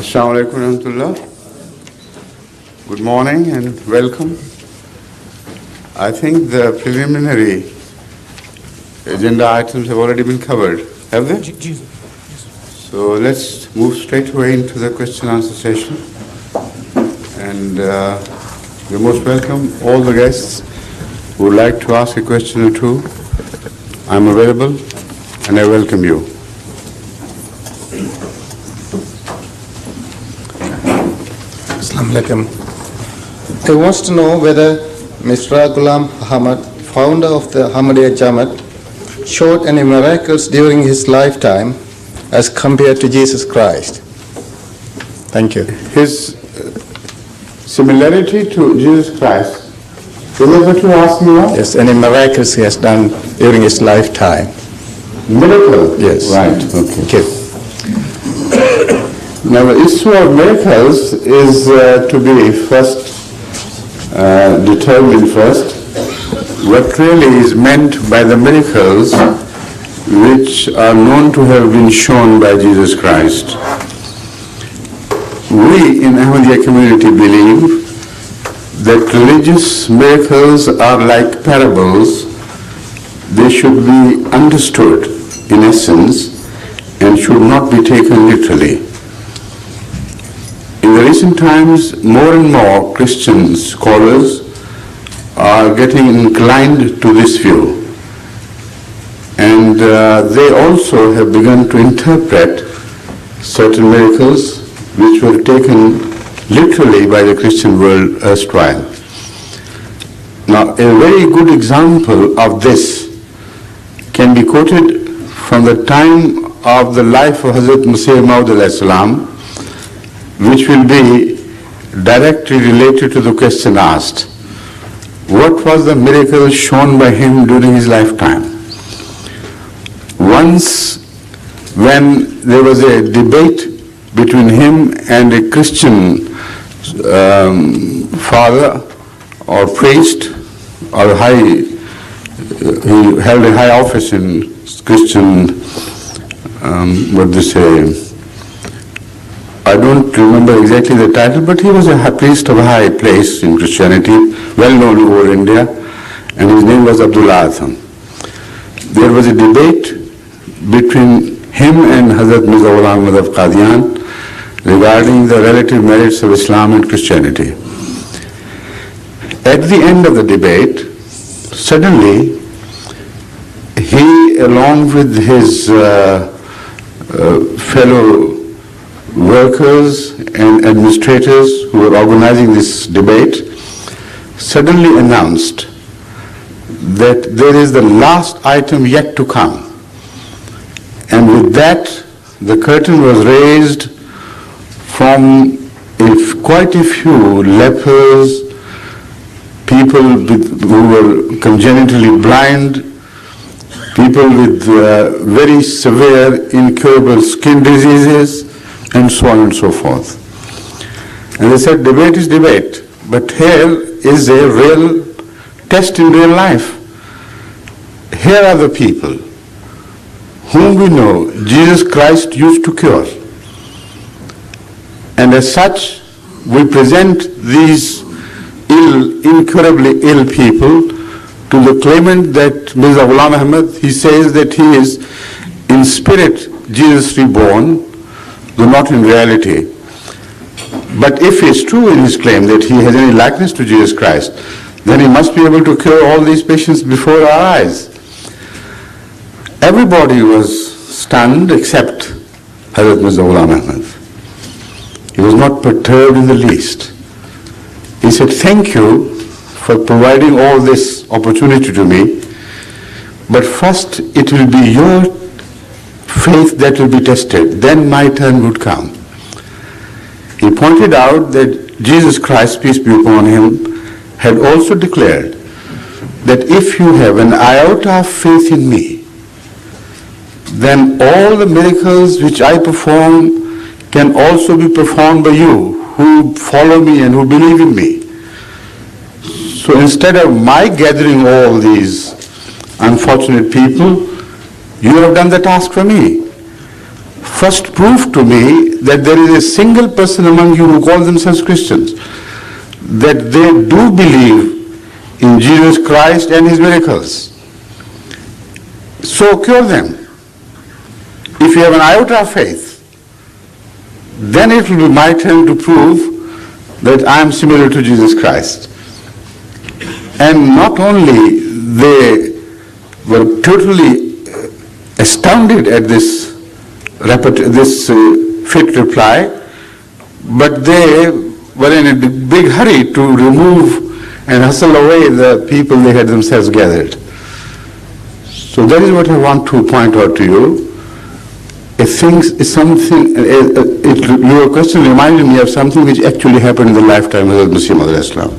Assalamu alaikum warahmatullah. Good morning and welcome. I think the preliminary agenda items have already been covered, have they? So let's move straight away into the question and answer session. And you're most welcome, all the guests who would like to ask a question or two. I'm available and I welcome you. Assalamu alaikum. I want to know whether Mr. Ghulam Ahmad, founder of the Ahmadiyya Jamaat, showed any miracles during his lifetime as compared to Jesus Christ. Thank you. His similarity to Jesus Christ, is that what you're asking about? Yes, any miracles he has done during his lifetime. Miracle? Yes. Right, okay. Thank you. Now the issue of miracles is to be first determined first. What really is meant by the miracles which are known to have been shown by Jesus Christ. We in Ahmadiyya community believe that religious miracles are like parables. They should be understood in essence and should not be taken literally. In the recent times, more and more Christian scholars are getting inclined to this view. And they also have begun to interpret certain miracles which were taken literally by the Christian world erstwhile. Now, a very good example of this can be quoted from the time of the life of Hadhrat Mirza Tahir Ahmed, which will be directly related to the question asked. What was the miracle shown by him during his lifetime? Once, when there was a debate between him and a Christian father or priest, or he held a high office in Christian, I don't remember exactly the title, but he was a priest of a high place in Christianity, well known over India, and his name was Abdullah Atham. There was a debate between him and Hadhrat Mirza Tahir Ahmed of Qadian regarding the relative merits of Islam and Christianity. At the end of the debate, suddenly he, along with his fellow workers and administrators who were organizing this debate, suddenly announced that there is the last item yet to come. And with that, the curtain was raised from quite a few lepers, people who were congenitally blind, people with very severe incurable skin diseases, and so on and so forth. And they said, debate is debate, but here is a real test in real life. Here are the people whom we know Jesus Christ used to cure. And as such, we present these incurably ill people to the claimant that Mirza Ghulam Ahmad, he says that he is in spirit Jesus reborn, though not in reality. But if it's true in his claim that he has any likeness to Jesus Christ, then he must be able to cure all these patients before our eyes. Everybody was stunned except Hadhrat Mirza Ghulam Ahmad. He was not perturbed in the least. He said, thank you for providing all this opportunity to me, but first it will be your faith that will be tested, then my turn would come. He pointed out that Jesus Christ, peace be upon him, had also declared that if you have an iota of faith in me, then all the miracles which I perform can also be performed by you who follow me and who believe in me. So instead of my gathering all these unfortunate people, you have done the task for me. first prove to me that there is a single person among you who calls themselves Christians, that they do believe in Jesus Christ and his miracles. So cure them. If you have an iota of faith, then it will be my turn to prove that I am similar to Jesus Christ. And not only they were totally astounded at this fit reply, but they were in a big hurry to remove and hustle away the people they had themselves gathered. So that is what I want to point out to you. Your question reminded me of something which actually happened in the lifetime of Hadhrat Mirza Tahir Ahmed.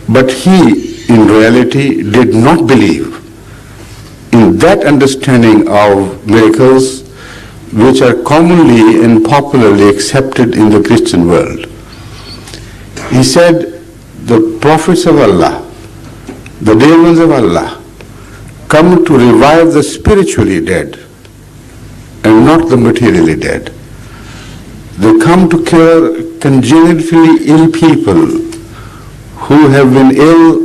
But he, in reality, did not believe in that understanding of miracles which are commonly and popularly accepted in the Christian world. He said, the prophets of Allah, the dear ones of Allah, come to revive the spiritually dead and not the materially dead. They come to cure congenitally ill people who have been ill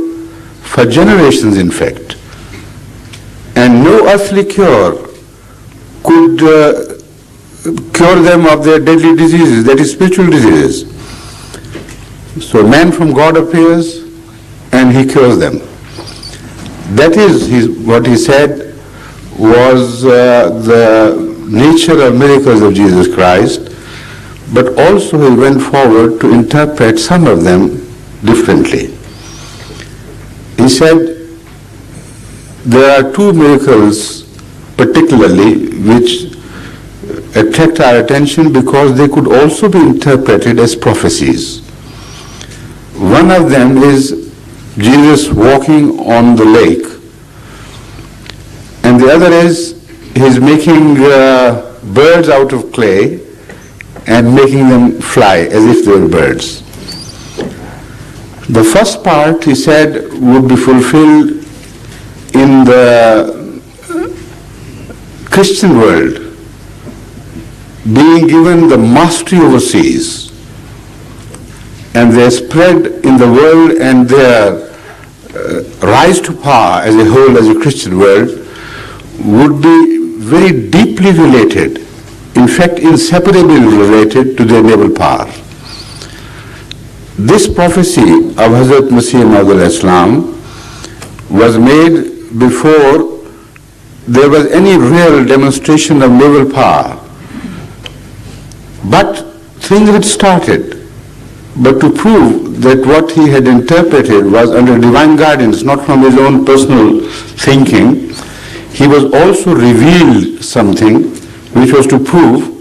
for generations, in fact. And no earthly cure could cure them of their deadly diseases, that is spiritual diseases. So man from God appears and he cures them. That is what he said was the nature of miracles of Jesus Christ, but also he went forward to interpret some of them differently. He said there are two miracles particularly which attract our attention because they could also be interpreted as prophecies. One of them is Jesus walking on the lake, and the other is he's making birds out of clay and making them fly as if they were birds. The first part, he said, would be fulfilled in the Christian world, being given the mastery over seas, and their spread in the world and their rise to power as a whole, as a Christian world, would be very deeply related, in fact inseparably related to their naval power. This prophecy of Hadhrat Mirza Tahir was made before there was any real demonstration of naval power. But things had started. But to prove that what he had interpreted was under divine guidance, not from his own personal thinking, he was also revealed something which was to prove,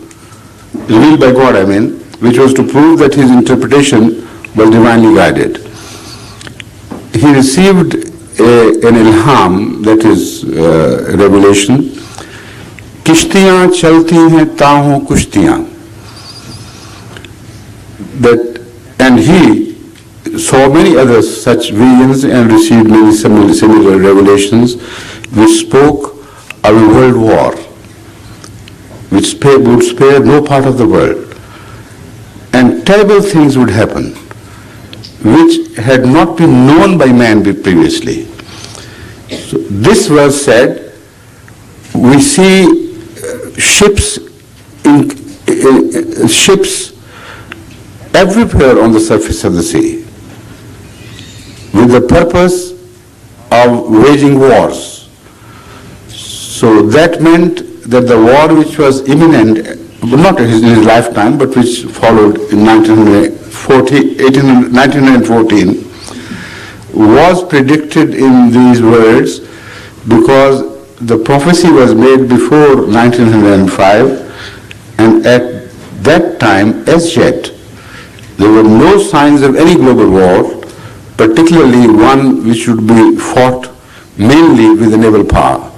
revealed by God I mean, which was to prove that his interpretation was divinely guided. He received an ilham, that is a revelation, Kishtiyan chalti hain taho kushtiyan. And he saw many other such visions and received many similar revelations which spoke of a world war, which would spare no part of the world. And terrible things would happen, which had not been known by man previously. So this was said, we see ships everywhere on the surface of the sea with the purpose of waging wars. So that meant that the war which was imminent, not in his lifetime, but which followed in 1914, was predicted in these words because the prophecy was made before 1905, and at that time, as yet, there were no signs of any global war, particularly one which would be fought mainly with the naval power.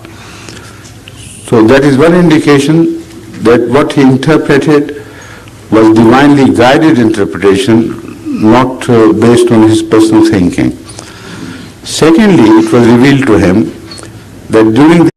So that is one indication that what he interpreted was divinely guided interpretation, not based on his personal thinking. Secondly, it was revealed to him that during